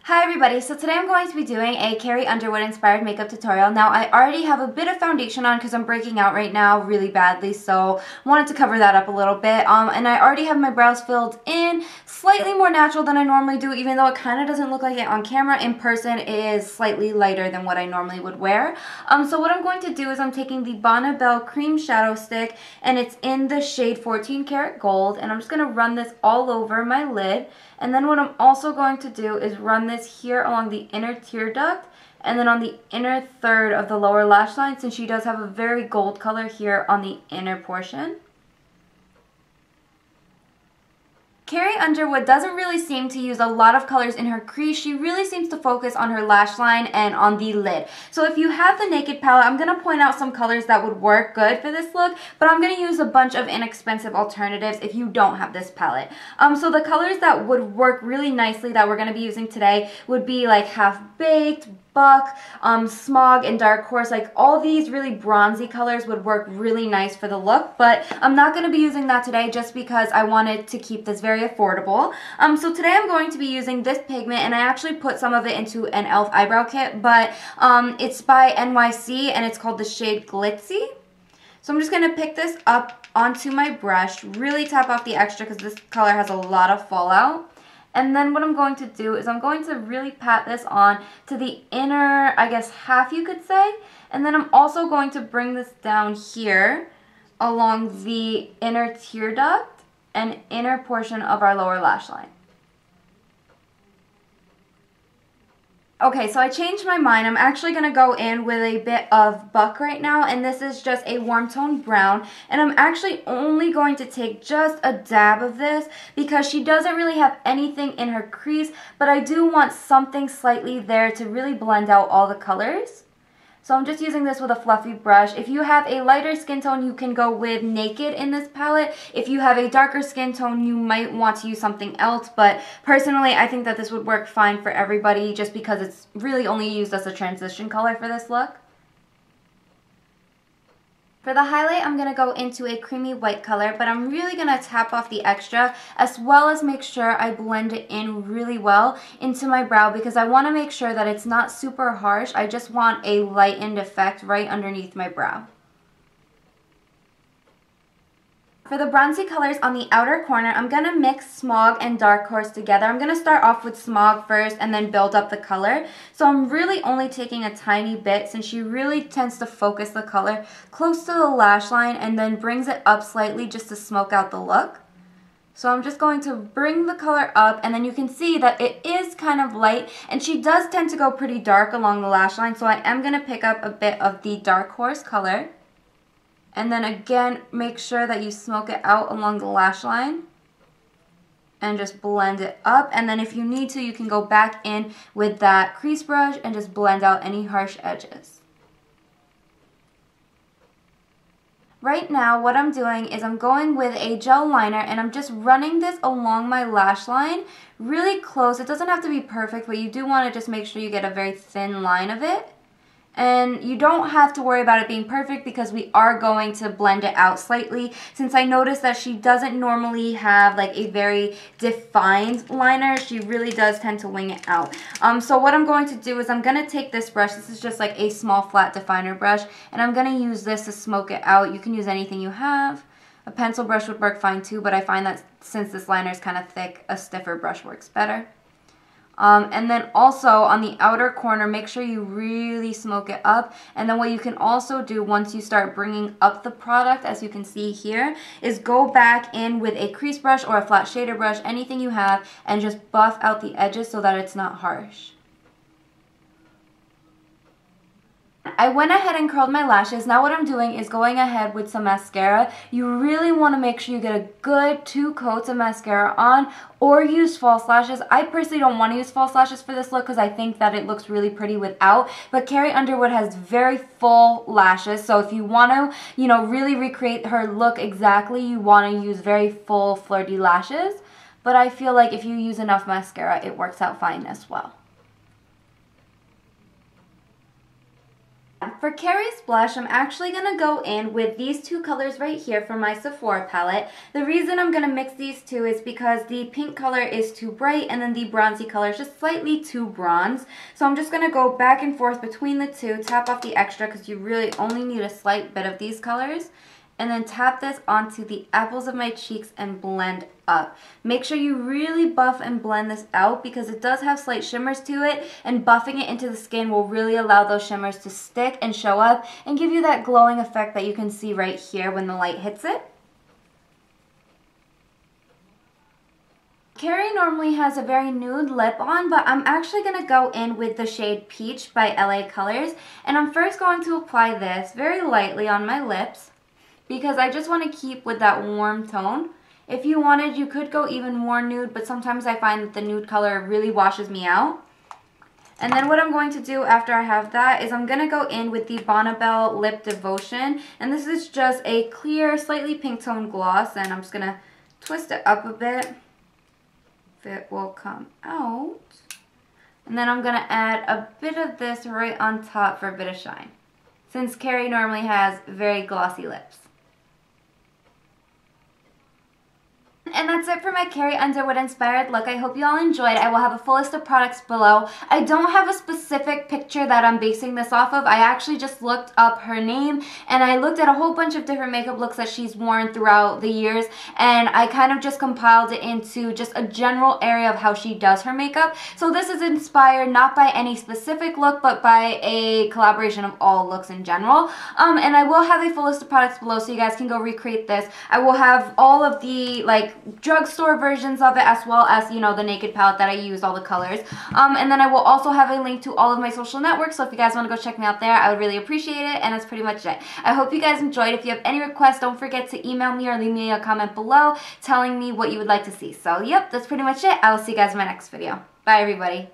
Hi everybody, so today I'm going to be doing a Carrie Underwood inspired makeup tutorial. Now I already have a bit of foundation on because I'm breaking out right now really badly, so wanted to cover that up a little bit. And I already have my brows filled in, slightly more natural than I normally do, even though it kind of doesn't look like it on camera. In person it is slightly lighter than what I normally would wear. So what I'm going to do is I'm taking the Bonnabelle Cream Shadow Stick, and it's in the shade 14 Karat Gold, and I'm just going to run this all over my lid. And then what I'm also going to do is run this here along the inner tear duct and then on the inner third of the lower lash line, since she does have a very gold color here on the inner portion. Carrie Underwood doesn't really seem to use a lot of colors in her crease. She really seems to focus on her lash line and on the lid. So if you have the Naked palette, I'm going to point out some colors that would work good for this look, but I'm going to use a bunch of inexpensive alternatives if you don't have this palette. So the colors that would work really nicely that we're going to be using today would be like Half Baked, Buck, Smog, and Dark Horse. Like all these really bronzy colors would work really nice for the look, but I'm not going to be using that today just because I wanted to keep this very affordable. So today I'm going to be using this pigment, and I actually put some of it into an e.l.f. eyebrow kit, but it's by NYC and it's called the shade Glitzy. So I'm just going to pick this up onto my brush, really tap off the extra because this color has a lot of fallout. And then what I'm going to do is I'm going to really pat this on to the inner, I guess, half you could say. And then I'm also going to bring this down here along the inner tear duct and inner portion of our lower lash line. Okay, so I changed my mind. I'm actually going to go in with a bit of Buck right now, and this is just a warm tone brown, and I'm actually only going to take just a dab of this because she doesn't really have anything in her crease, but I do want something slightly there to really blend out all the colors. So I'm just using this with a fluffy brush. If you have a lighter skin tone, you can go with Naked in this palette. If you have a darker skin tone, you might want to use something else. But personally, I think that this would work fine for everybody just because it's really only used as a transition color for this look. For the highlight, I'm going to go into a creamy white color, but I'm really going to tap off the extra as well as make sure I blend it in really well into my brow because I want to make sure that it's not super harsh. I just want a lightened effect right underneath my brow. For the bronzy colors on the outer corner, I'm going to mix Smog and Dark Horse together. I'm going to start off with Smog first and then build up the color. So I'm really only taking a tiny bit since she really tends to focus the color close to the lash line and then brings it up slightly just to smoke out the look. So I'm just going to bring the color up, and then you can see that it is kind of light, and she does tend to go pretty dark along the lash line, so I am going to pick up a bit of the Dark Horse color. And then again, make sure that you smoke it out along the lash line and just blend it up. And then if you need to, you can go back in with that crease brush and just blend out any harsh edges. Right now, what I'm doing is I'm going with a gel liner and I'm just running this along my lash line really close. It doesn't have to be perfect, but you do want to just make sure you get a very thin line of it. And you don't have to worry about it being perfect because we are going to blend it out slightly, since I noticed that she doesn't normally have like a very defined liner. She really does tend to wing it out. So what I'm going to do is I'm going to take this brush. This is just like a small flat definer brush, and I'm going to use this to smoke it out. You can use anything you have. A pencil brush would work fine too, but I find that since this liner is kind of thick, a stiffer brush works better. And then also on the outer corner, make sure you really smoke it up. And then what you can also do once you start bringing up the product, as you can see here, is go back in with a crease brush or a flat shader brush, anything you have, and just buff out the edges so that it's not harsh. I went ahead and curled my lashes. Now what I'm doing is going ahead with some mascara. You really want to make sure you get a good 2 coats of mascara on, or use false lashes. I personally don't want to use false lashes for this look because I think that it looks really pretty without, but Carrie Underwood has very full lashes, so if you want to, really recreate her look exactly, you want to use very full flirty lashes, but I feel like if you use enough mascara, it works out fine as well. For Carrie's blush, I'm actually going to go in with these two colors right here from my Sephora palette. The reason I'm going to mix these two is because the pink color is too bright and then the bronzy color is just slightly too bronze. So I'm just going to go back and forth between the two, tap off the extra because you really only need a slight bit of these colors. And then tap this onto the apples of my cheeks and blend up. Make sure you really buff and blend this out because it does have slight shimmers to it, and buffing it into the skin will really allow those shimmers to stick and show up and give you that glowing effect that you can see right here when the light hits it. Carrie normally has a very nude lip on, but I'm actually going to go in with the shade Peach by LA Colors, and I'm first going to apply this very lightly on my lips, because I just want to keep with that warm tone. If you wanted, you could go even more nude, but sometimes I find that the nude color really washes me out. And then what I'm going to do after I have that is I'm going to go in with the Bonnabelle Lip Devotion. And this is just a clear, slightly pink tone gloss, and I'm just going to twist it up a bit. If it will come out. And then I'm going to add a bit of this right on top for a bit of shine, since Carrie normally has very glossy lips. And that's it for my Carrie Underwood inspired look. I hope you all enjoyed. I will have a full list of products below. I don't have a specific picture that I'm basing this off of. I actually just looked up her name and I looked at a whole bunch of different makeup looks that she's worn throughout the years, and I kind of just compiled it into just a general area of how she does her makeup. So this is inspired not by any specific look, but by a collaboration of all looks in general. And I will have a full list of products below so you guys can go recreate this. I will have all of the drugstore versions of it, as well as, you know, the naked palette that I used, all the colors. And then I will also have a link to all of my social networks, so if you guys want to go check me out there, I would really appreciate it. And that's pretty much it. I hope you guys enjoyed. If you have any requests, don't forget to email me or leave me a comment below telling me what you would like to see. So yep, that's pretty much it. I will see you guys in my next video. Bye everybody.